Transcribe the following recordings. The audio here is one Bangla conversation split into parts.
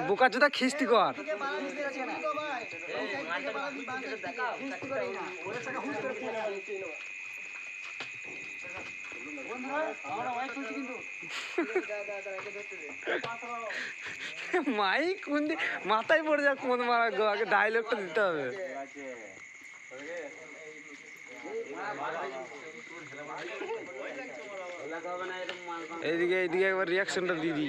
বোকা চোদা খিস্তি কর। মাইক কোন মাথায় পড়ে যাক কোন মারা গো, আগে ডায়লগটা দিতে হবে। এইদিকে এইদিকে একবার রিয়াকশনটা দিদি।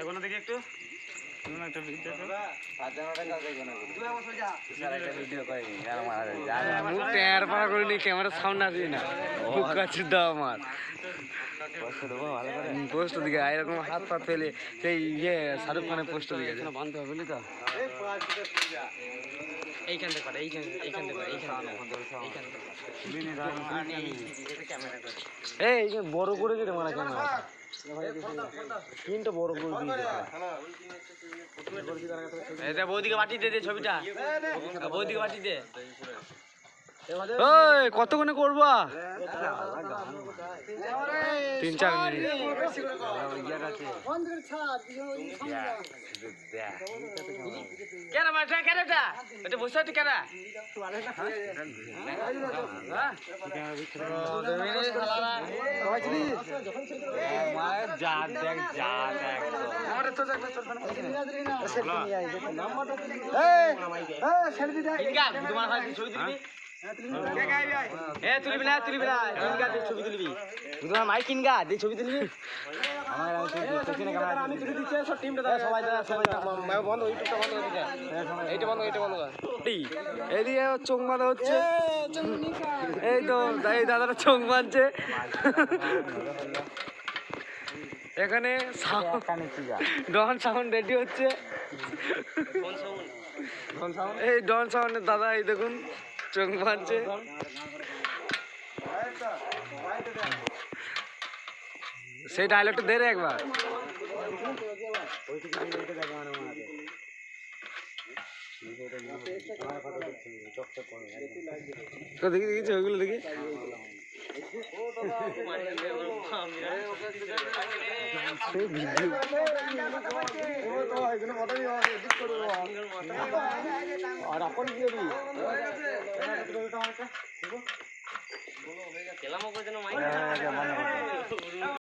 এখন দেখি একটু ক্যামেরার সামনে আসি না, আমার পোস্ট দিকে এরকম হাত পা ফেলে সেই ইয়ে শাহরুখ খানের পোস্ট দিকে বান্ধব বুঝলি তো। এইখান থেকে পারে, এইখান থেকে এই যে বড় করে দিতে মারা ক্যামেরা তিনটা বড় করে দিয়ে বৌদিকে বাটি দে ছবিটা, বৌদিকে বাটি দে। ওই কতক্ষণে করবা? 3-4 মিনিট। তুলবি না ছবি তুলবি, মাইক কিনগা দিয়ে ছবি তুলবি। এইদিকে চোখ বাঁধা হচ্ছে, এই তো এই দাদাটা চোখ বাঁধছে। এখানে ডন সাউন্ড রেডি হচ্ছে, এই ডন সাউন্ডের দাদা এই দেখুন চোখ বাঁধছে। সেই ডায়লগটা দে রে একবার। দেখি দেখি ওইগুলো দেখি। আর এখন কি করবি?